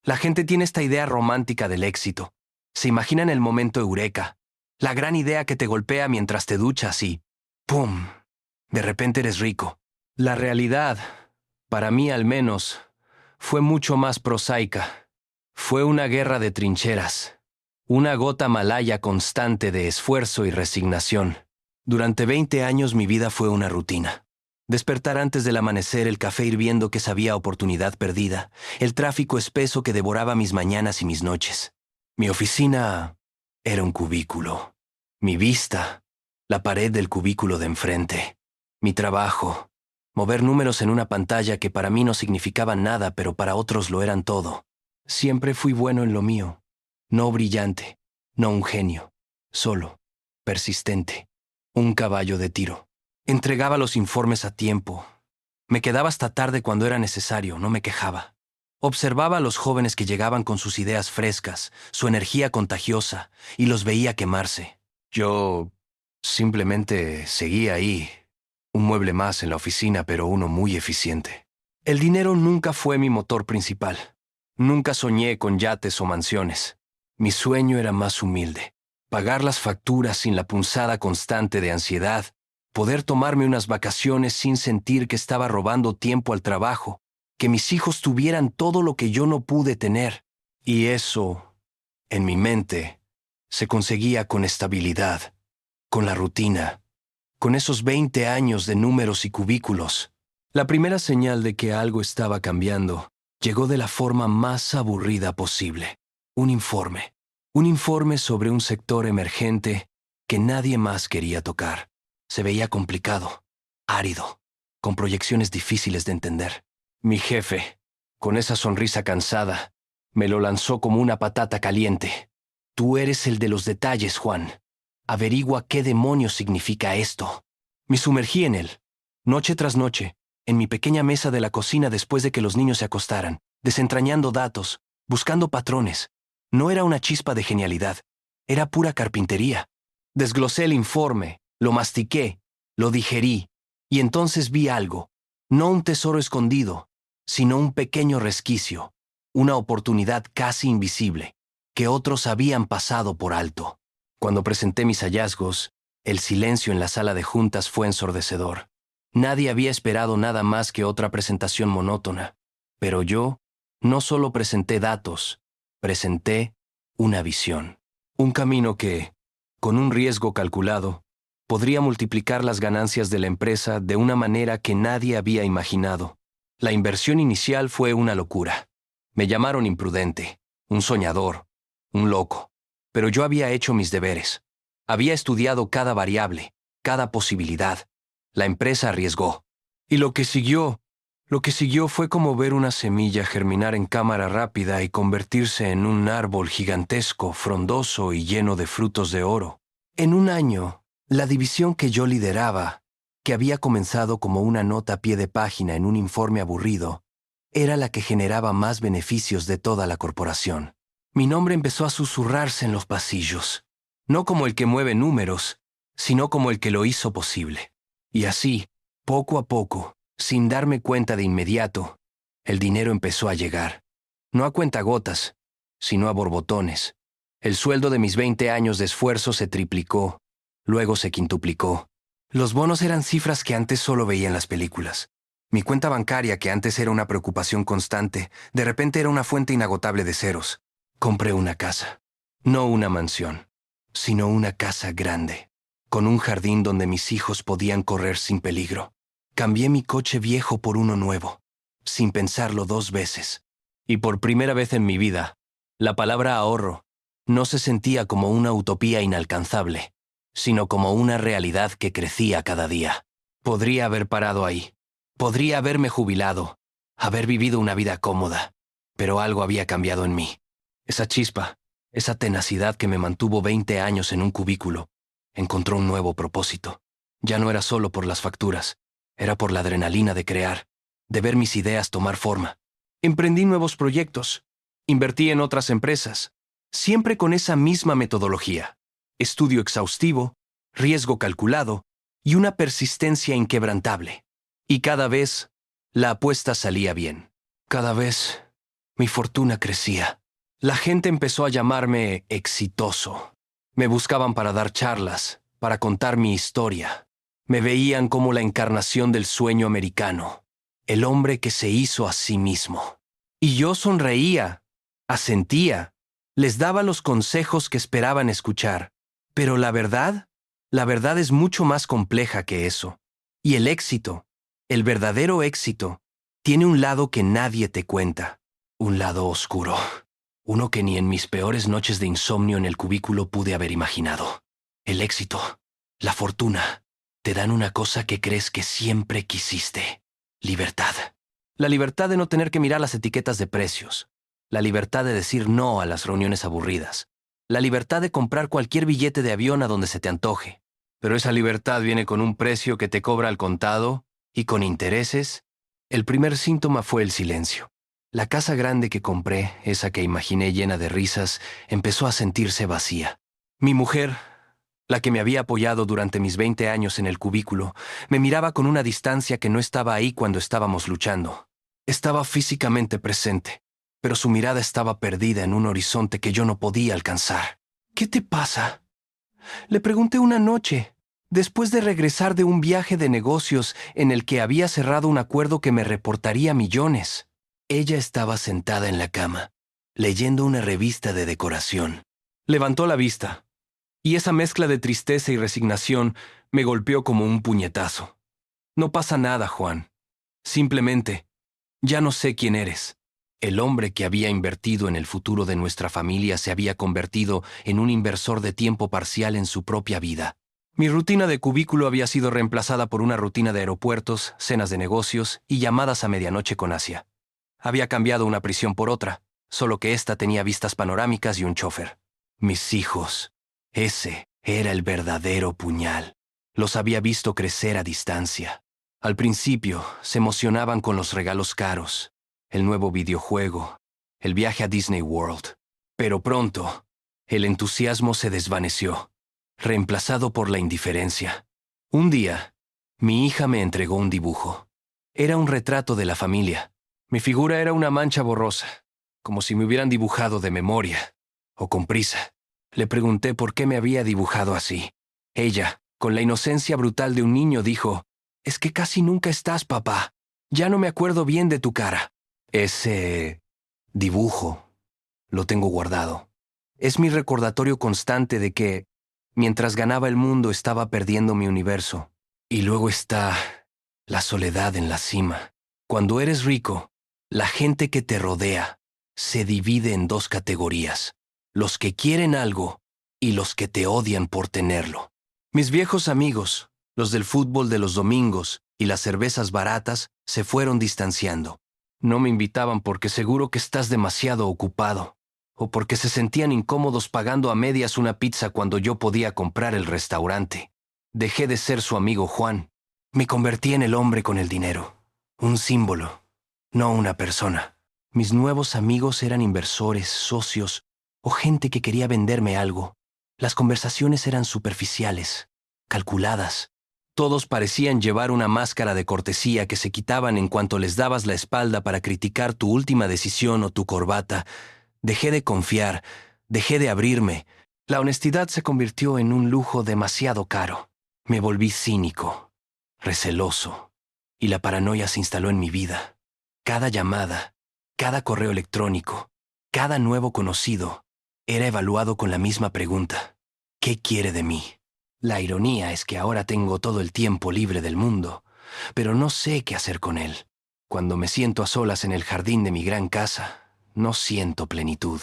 La gente tiene esta idea romántica del éxito. Se imaginan el momento eureka, la gran idea que te golpea mientras te duchas y ¡pum! De repente eres rico. La realidad, para mí al menos, fue mucho más prosaica. Fue una guerra de trincheras, una gota malaya constante de esfuerzo y resignación. Durante 20 años mi vida fue una rutina. Despertar antes del amanecer, el café hirviendo que sabía a oportunidad perdida, el tráfico espeso que devoraba mis mañanas y mis noches. Mi oficina era un cubículo. Mi vista, la pared del cubículo de enfrente. Mi trabajo, mover números en una pantalla que para mí no significaban nada, pero para otros lo eran todo. Siempre fui bueno en lo mío. No brillante, no un genio, solo, persistente, un caballo de tiro. Entregaba los informes a tiempo. Me quedaba hasta tarde cuando era necesario, no me quejaba. Observaba a los jóvenes que llegaban con sus ideas frescas, su energía contagiosa, y los veía quemarse. Yo simplemente seguía ahí, un mueble más en la oficina, pero uno muy eficiente. El dinero nunca fue mi motor principal. Nunca soñé con yates o mansiones. Mi sueño era más humilde. Pagar las facturas sin la punzada constante de ansiedad, poder tomarme unas vacaciones sin sentir que estaba robando tiempo al trabajo, que mis hijos tuvieran todo lo que yo no pude tener. Y eso, en mi mente, se conseguía con estabilidad, con la rutina, con esos 20 años de números y cubículos. La primera señal de que algo estaba cambiando llegó de la forma más aburrida posible. Un informe. Un informe sobre un sector emergente que nadie más quería tocar. Se veía complicado, árido, con proyecciones difíciles de entender. Mi jefe, con esa sonrisa cansada, me lo lanzó como una patata caliente. Tú eres el de los detalles, Juan. Averigua qué demonios significa esto. Me sumergí en él, noche tras noche, en mi pequeña mesa de la cocina después de que los niños se acostaran, desentrañando datos, buscando patrones. No era una chispa de genialidad, era pura carpintería. Desglosé el informe, lo mastiqué, lo digerí, y entonces vi algo, no un tesoro escondido, sino un pequeño resquicio, una oportunidad casi invisible, que otros habían pasado por alto. Cuando presenté mis hallazgos, el silencio en la sala de juntas fue ensordecedor. Nadie había esperado nada más que otra presentación monótona. Pero yo no solo presenté datos, presenté una visión. Un camino que, con un riesgo calculado, podría multiplicar las ganancias de la empresa de una manera que nadie había imaginado. La inversión inicial fue una locura. Me llamaron imprudente, un soñador, un loco. Pero yo había hecho mis deberes. Había estudiado cada variable, cada posibilidad. La empresa arriesgó. Y lo que siguió fue como ver una semilla germinar en cámara rápida y convertirse en un árbol gigantesco, frondoso y lleno de frutos de oro. En un año, la división que yo lideraba, que había comenzado como una nota a pie de página en un informe aburrido, era la que generaba más beneficios de toda la corporación. Mi nombre empezó a susurrarse en los pasillos, no como el que mueve números, sino como el que lo hizo posible. Y así, poco a poco, sin darme cuenta de inmediato, el dinero empezó a llegar. No a cuentagotas, sino a borbotones. El sueldo de mis 20 años de esfuerzo se triplicó, luego se quintuplicó. Los bonos eran cifras que antes solo veía en las películas. Mi cuenta bancaria, que antes era una preocupación constante, de repente era una fuente inagotable de ceros. Compré una casa. No una mansión, sino una casa grande, con un jardín donde mis hijos podían correr sin peligro. Cambié mi coche viejo por uno nuevo, sin pensarlo 2 veces. Y por primera vez en mi vida, la palabra ahorro no se sentía como una utopía inalcanzable, sino como una realidad que crecía cada día. Podría haber parado ahí. Podría haberme jubilado, haber vivido una vida cómoda, pero algo había cambiado en mí. Esa chispa, esa tenacidad que me mantuvo 20 años en un cubículo, encontró un nuevo propósito. Ya no era solo por las facturas, era por la adrenalina de crear, de ver mis ideas tomar forma. Emprendí nuevos proyectos, invertí en otras empresas, siempre con esa misma metodología. Estudio exhaustivo, riesgo calculado y una persistencia inquebrantable. Y cada vez, la apuesta salía bien. Cada vez, Mi fortuna crecía. La gente empezó a llamarme exitoso. Me buscaban para dar charlas, para contar mi historia. Me veían como la encarnación del sueño americano, el hombre que se hizo a sí mismo. Y yo sonreía, asentía, les daba los consejos que esperaban escuchar. Pero la verdad es mucho más compleja que eso. Y el éxito, el verdadero éxito, tiene un lado que nadie te cuenta. Un lado oscuro. Uno que ni en mis peores noches de insomnio en el cubículo pude haber imaginado. El éxito, la fortuna, te dan una cosa que crees que siempre quisiste. Libertad. La libertad de no tener que mirar las etiquetas de precios. La libertad de decir no a las reuniones aburridas. La libertad de comprar cualquier billete de avión a donde se te antoje. Pero esa libertad viene con un precio que te cobra al contado y con intereses. El primer síntoma fue el silencio. La casa grande que compré, esa que imaginé llena de risas, empezó a sentirse vacía. Mi mujer, la que me había apoyado durante mis 20 años en el cubículo, me miraba con una distancia que no estaba ahí cuando estábamos luchando. Estaba físicamente presente, pero su mirada estaba perdida en un horizonte que yo no podía alcanzar. ¿Qué te pasa? Le pregunté una noche, después de regresar de un viaje de negocios en el que había cerrado un acuerdo que me reportaría millones. Ella estaba sentada en la cama, leyendo una revista de decoración. Levantó la vista, y esa mezcla de tristeza y resignación me golpeó como un puñetazo. No pasa nada, Juan. Simplemente, ya no sé quién eres. El hombre que había invertido en el futuro de nuestra familia se había convertido en un inversor de tiempo parcial en su propia vida. Mi rutina de cubículo había sido reemplazada por una rutina de aeropuertos, cenas de negocios y llamadas a medianoche con Asia. Había cambiado una prisión por otra, solo que ésta tenía vistas panorámicas y un chofer. Mis hijos. Ese era el verdadero puñal. Los había visto crecer a distancia. Al principio, se emocionaban con los regalos caros, el nuevo videojuego, el viaje a Disney World. Pero pronto, el entusiasmo se desvaneció, reemplazado por la indiferencia. Un día, mi hija me entregó un dibujo. Era un retrato de la familia. Mi figura era una mancha borrosa, como si me hubieran dibujado de memoria, o con prisa. Le pregunté por qué me había dibujado así. Ella, con la inocencia brutal de un niño, dijo, «Es que casi nunca estás, papá. Ya no me acuerdo bien de tu cara». Ese dibujo lo tengo guardado. Es mi recordatorio constante de que, mientras ganaba el mundo, estaba perdiendo mi universo. Y luego está la soledad en la cima. Cuando eres rico, la gente que te rodea se divide en dos categorías: los que quieren algo y los que te odian por tenerlo. Mis viejos amigos, los del fútbol de los domingos y las cervezas baratas, se fueron distanciando. No me invitaban porque seguro que estás demasiado ocupado, o porque se sentían incómodos pagando a medias una pizza cuando yo podía comprar el restaurante. Dejé de ser su amigo Juan. Me convertí en el hombre con el dinero, un símbolo. No una persona. Mis nuevos amigos eran inversores, socios o gente que quería venderme algo. Las conversaciones eran superficiales, calculadas. Todos parecían llevar una máscara de cortesía que se quitaban en cuanto les dabas la espalda para criticar tu última decisión o tu corbata. Dejé de confiar, dejé de abrirme. La honestidad se convirtió en un lujo demasiado caro. Me volví cínico, receloso, y la paranoia se instaló en mi vida. Cada llamada, cada correo electrónico, cada nuevo conocido era evaluado con la misma pregunta: ¿qué quiere de mí? La ironía es que ahora tengo todo el tiempo libre del mundo, pero no sé qué hacer con él. Cuando me siento a solas en el jardín de mi gran casa, no siento plenitud.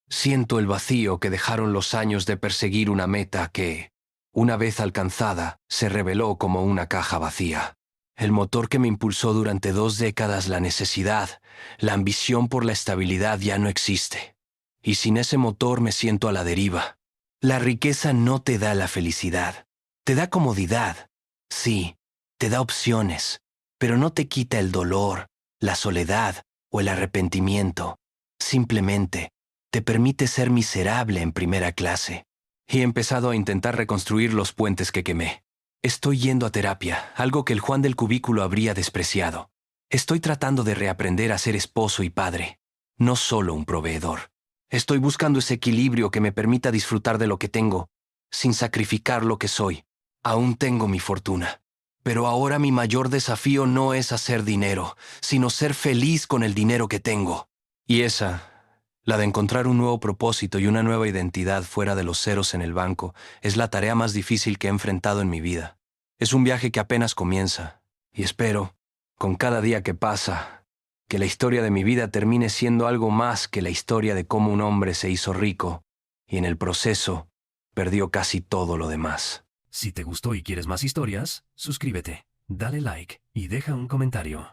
Siento el vacío que dejaron los años de perseguir una meta que, una vez alcanzada, se reveló como una caja vacía. El motor que me impulsó durante 2 décadas, la necesidad, la ambición por la estabilidad, ya no existe. Y sin ese motor me siento a la deriva. La riqueza no te da la felicidad. Te da comodidad. Sí, te da opciones, pero no te quita el dolor, la soledad o el arrepentimiento. Simplemente te permite ser miserable en primera clase. Y he empezado a intentar reconstruir los puentes que quemé. Estoy yendo a terapia, algo que el Juan del cubículo habría despreciado. Estoy tratando de reaprender a ser esposo y padre. no solo un proveedor. Estoy buscando ese equilibrio que me permita disfrutar de lo que tengo, sin sacrificar lo que soy. Aún tengo mi fortuna. Pero ahora mi mayor desafío no es hacer dinero, sino ser feliz con el dinero que tengo. Y la de encontrar un nuevo propósito y una nueva identidad fuera de los ceros en el banco, es la tarea más difícil que he enfrentado en mi vida. Es un viaje que apenas comienza, y espero, con cada día que pasa, que la historia de mi vida termine siendo algo más que la historia de cómo un hombre se hizo rico y en el proceso perdió casi todo lo demás. Si te gustó y quieres más historias, suscríbete, dale like y deja un comentario.